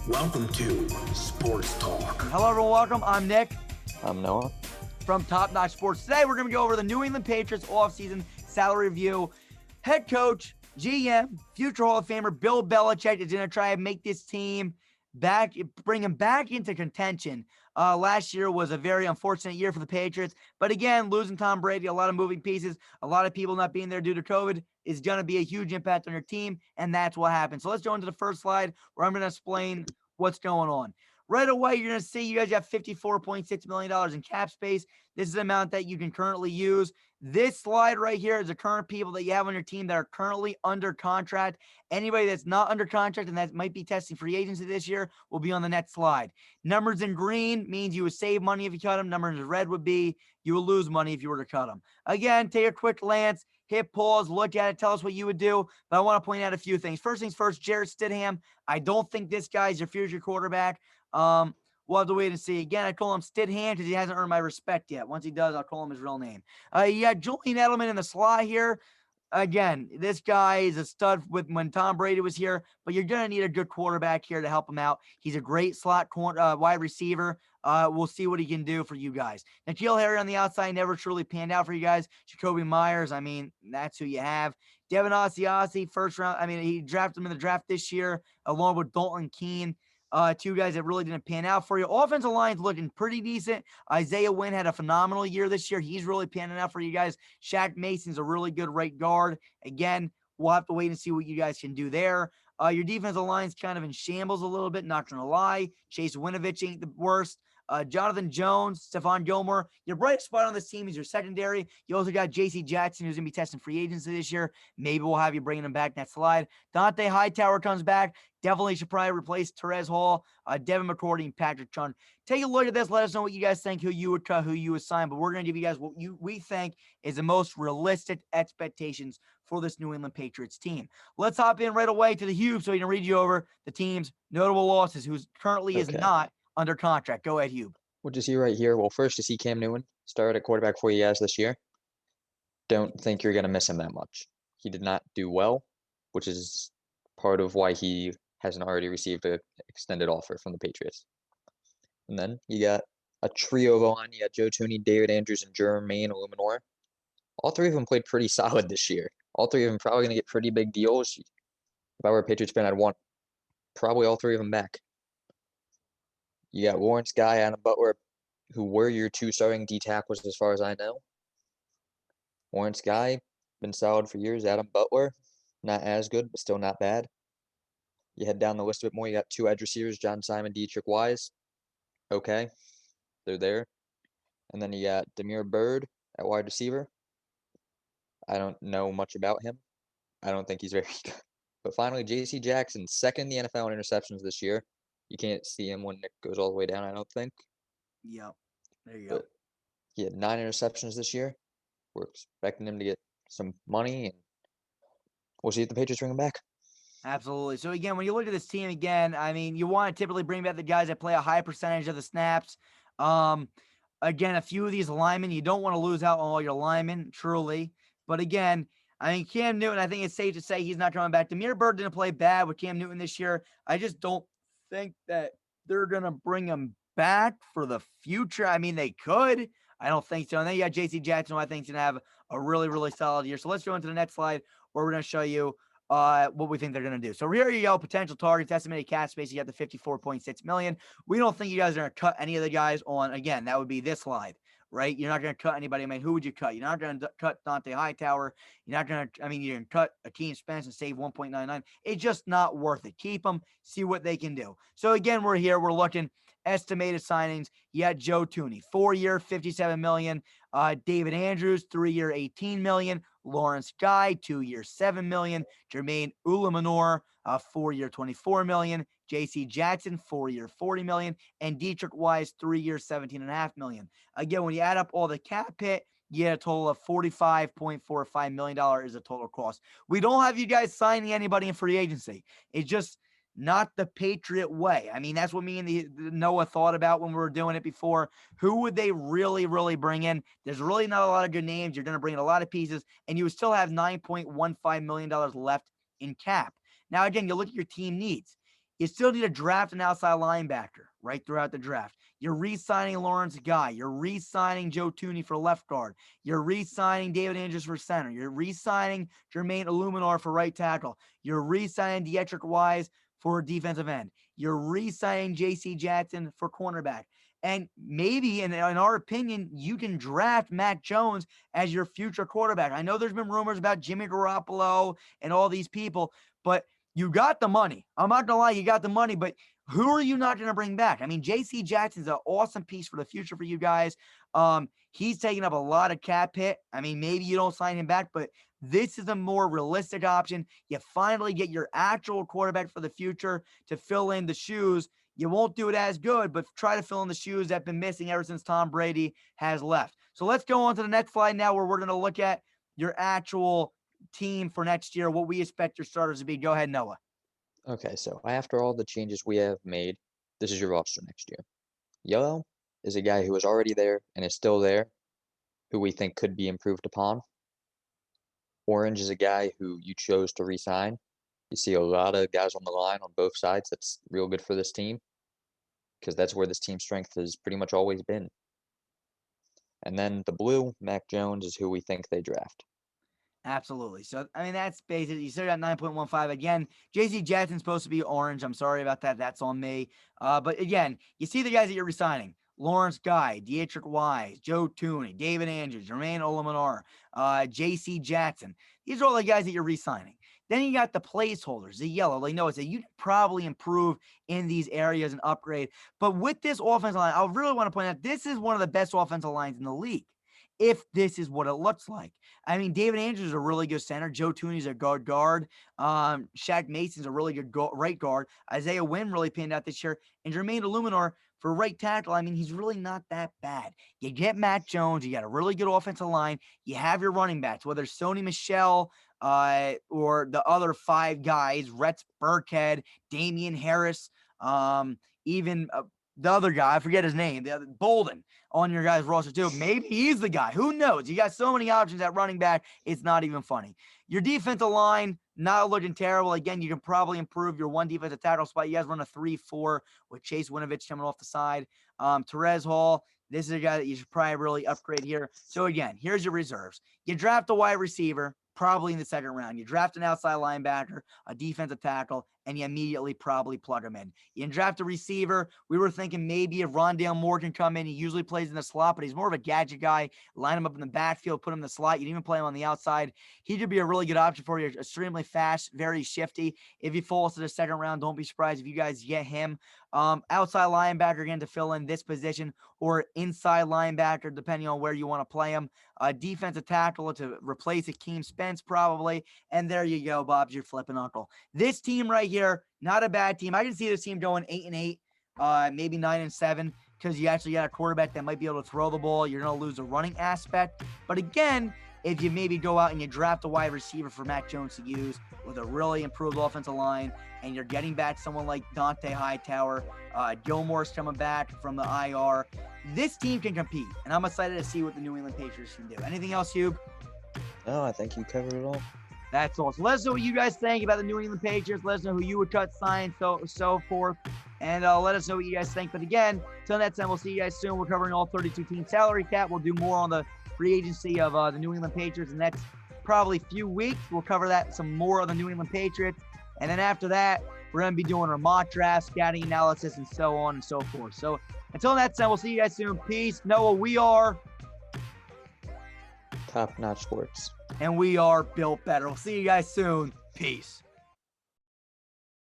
Welcome to Sports Talk. Hello, everyone. Welcome. I'm Nick. I'm Noah. From Top Notch Sports. Today, we're going to go over the New England Patriots offseason salary review. Head coach, GM, future Hall of Famer Bill Belichick is going to try and make this team back, bring him back into contention. Last year was a very unfortunate year for the Patriots. But again, losing Tom Brady, a lot of moving pieces, a lot of people not being there due to COVID is going to be a huge impact on your team, and that's what happened. So let's go into the first slide where I'm going to explain what's going on. Right away, you're going to see you guys have $54.6 million in cap space. This is the amount that you can currently use. This slide right here is the current people that you have on your team that are currently under contract. Anybody that's not under contract and that might be testing free agency this year will be on the next slide. Numbers in green means you would save money if you cut them. Numbers in red would be you will lose money if you were to cut them. Again, take a quick glance, hit pause, look at it, tell us what you would do. But I want to point out a few things. First things first, Jarrett Stidham. I don't think this guy is your future quarterback. We'll have to wait and see. Again, I call him Stidham because he hasn't earned my respect yet. Once he does, I'll call him his real name. You got Julian Edelman in the slot here. Again, this guy is a stud when Tom Brady was here, but you're going to need a good quarterback here to help him out. He's a great slot wide receiver. We'll see what he can do for you guys. N'Keal Harry on the outside never truly panned out for you guys. Jacoby Myers, I mean, that's who you have. Devin Asiasi, first round. I mean, he drafted him in the draft this year along with Dalton Keene. Two guys that really didn't pan out for you. Offensive line's looking pretty decent. Isaiah Wynn had a phenomenal year this year. He's really panning out for you guys. Shaq Mason's a really good right guard. Again, we'll have to wait and see what you guys can do there. Your defensive line's kind of in shambles a little bit, not going to lie. Chase Winovich ain't the worst. Jonathan Jones, Stephon Gilmore. Your bright spot on this team is your secondary. You also got J.C. Jackson, who's going to be testing free agency this year. Maybe we'll have you bringing him back next slide. Dante Hightower comes back. Definitely should probably replace Terez Hall, Devin McCourty, and Patrick Chung. Take a look at this. Let us know what you guys think, who you would cut, who you would sign. But we're going to give you guys what we think is the most realistic expectations for this New England Patriots team. Let's hop in right away to the Hugh so he can read you over the team's notable losses, who currently is not under contract. Go ahead, Hugh. We'll just see right here. Well, first to see Cam Newton start at quarterback for you guys this year. Don't think you're going to miss him that much. He did not do well, which is part of why he hasn't already received an extended offer from the Patriots. And then you got a trio of O-line. You got Joe Thuney, David Andrews, and Jermaine Illuminor. All three of them played pretty solid this year. All three of them probably going to get pretty big deals. If I were a Patriots fan, I'd want probably all three of them back. You got Lawrence Guy, Adam Butler, who were your two starting D tackles as far as I know. Lawrence Guy, been solid for years. Adam Butler, not as good, but still not bad. You head down the list a bit more. You got two edge receivers, John Simon, Dietrich Wise. Okay, they're there. And then you got Demir Bird at wide receiver. I don't know much about him. I don't think he's very good. But finally, J.C. Jackson, second in the NFL in interceptions this year. You can't see him when Nick goes all the way down, I don't think. Yep. There you go. He had 9 interceptions this year. We're expecting him to get some money, and we'll see if the Patriots bring him back. Absolutely. So, again, when you look at this team again, I mean, you want to typically bring back the guys that play a high percentage of the snaps. Again, a few of these linemen, you don't want to lose out on all your linemen, truly. But, again, I mean, Cam Newton, I think it's safe to say he's not coming back. Demir Bird didn't play bad with Cam Newton this year. I just don't think that they're going to bring him back for the future. I mean, they could. I don't think so. And then you got J.C. Jackson, who I think is going to have a really, really solid year. So let's go into the next slide where we're going to show you what we think they're going to do. So here you go, potential targets, estimated cap space. You got the $54.6 million. We don't think you guys are going to cut any of the guys on. Again, that would be this slide, right? You're not going to cut anybody. I mean, who would you cut? You're not going to cut Dante Hightower. You're not going to, I mean, you're going to cut Akeem Spence and save 1.99. It's just not worth it. Keep them, see what they can do. So again, we're here. We're looking estimated signings. You had Joe Thuney, 4-year, $57 million. David Andrews, 3-year, $18 million. Lawrence Guy, 2-year, $7 million. Jermaine Illuminor, 4-year, $24 million. J.C. Jackson, 4-year, $40 million. And Dietrich Wise, 3-year, $17.5 million. Again, when you add up all the cap hit, you get a total of $45.45 million is the total cost. We don't have you guys signing anybody in free agency. It's just not the Patriot way. I mean, that's what me and the Noah thought about when we were doing it before. Who would they really, really bring in? There's really not a lot of good names. You're going to bring in a lot of pieces, and you would still have $9.15 million left in cap. Now, again, you look at your team needs. You still need to draft an outside linebacker right throughout the draft. You're re-signing Lawrence Guy. You're re-signing Joe Thuney for left guard. You're re-signing David Andrews for center. You're re-signing Jermaine Illuminar for right tackle. You're re-signing Dietrich Wise for defensive end. You're re-signing J.C. Jackson for cornerback. And maybe, in our opinion, you can draft Mac Jones as your future quarterback. I know there's been rumors about Jimmy Garoppolo and all these people, but you got the money. I'm not going to lie, you got the money, but who are you not going to bring back? I mean, J.C. Jackson's an awesome piece for the future for you guys. He's taking up a lot of cap hit. I mean, maybe you don't sign him back, but this is a more realistic option. You finally get your actual quarterback for the future to fill in the shoes. You won't do it as good, but try to fill in the shoes that have been missing ever since Tom Brady has left. So let's go on to the next slide now, where we're going to look at your actual team for next year, what we expect your starters to be. Go ahead, Noah. Okay, so after all the changes we have made, this is your roster next year. Yellow is a guy who was already there and is still there, who we think could be improved upon. Orange is a guy who you chose to re-sign. You see a lot of guys on the line on both sides. That's real good for this team, because that's where this team's strength has pretty much always been. And then the blue, Mac Jones, is who we think they draft. Absolutely. So, I mean, that's basically, you started at 9.15. Again, J.C. Jackson's supposed to be orange. I'm sorry about that. That's on me. But again, you see the guys that you're resigning. Lawrence Guy, Dietrich Wise, Joe Thuney, David Andrews, Jermaine Illuminar, J.C. Jackson. These are all the guys that you're resigning. Then you got the placeholders, the yellow. Like Noah said, you can probably improve in these areas and upgrade. But with this offensive line, I really want to point out, this is one of the best offensive lines in the league, if this is what it looks like. I mean, David Andrews is a really good center. Joe Thuney's a guard. Shaq Mason's a really good right guard. Isaiah Wynn really panned out this year. And Jermaine Illuminar for right tackle, I mean, he's really not that bad. You get Matt Jones. You got a really good offensive line. You have your running backs, whether it's Sony Michel or the other five guys, Rex Burkhead, Damian Harris, even the other guy, I forget his name, the other Bolden on your guys' roster too. Maybe he's the guy. Who knows? You got so many options at running back, it's not even funny. Your defensive line, not looking terrible. Again, you can probably improve your one defensive tackle spot. You guys run a 3-4 with Chase Winovich coming off the side. Terez Hall, this is a guy that you should probably really upgrade here. So again, here's your reserves. You draft a wide receiver, probably in the second round. You draft an outside linebacker, a defensive tackle, and you immediately probably plug him in. You can draft a receiver. We were thinking maybe if Rondale Moore can come in, he usually plays in the slot, but he's more of a gadget guy. Line him up in the backfield, put him in the slot. You can even play him on the outside. He could be a really good option for you. Extremely fast, very shifty. If he falls to the second round, don't be surprised if you guys get him. Outside linebacker again to fill in this position, or inside linebacker, depending on where you want to play him. Defensive tackle to replace Akeem Spence probably. And there you go, Bob's your flipping uncle. This team right here, not a bad team. I can see this team going 8-8, maybe 9-7, because you actually got a quarterback that might be able to throw the ball. You're going to lose the running aspect. But again, if you maybe go out and you draft a wide receiver for Mac Jones to use with a really improved offensive line, and you're getting back someone like Dante Hightower, Gilmore's coming back from the IR, this team can compete. And I'm excited to see what the New England Patriots can do. Anything else, Hugh? No, I think you covered it all. That's all. So let us know what you guys think about the New England Patriots. Let us know who you would cut, sign, so forth. And let us know what you guys think. But again, till next time, we'll see you guys soon. We're covering all 32-team salary cap. We'll do more on the free agency of the New England Patriots in the next probably few weeks. We'll cover that, some more of the New England Patriots. And then after that, we're going to be doing our mock draft, scouting analysis, and so on and so forth. So until next time, we'll see you guys soon. Peace. Noah, we are Top Notch Sports. And we are built better. We'll see you guys soon. Peace.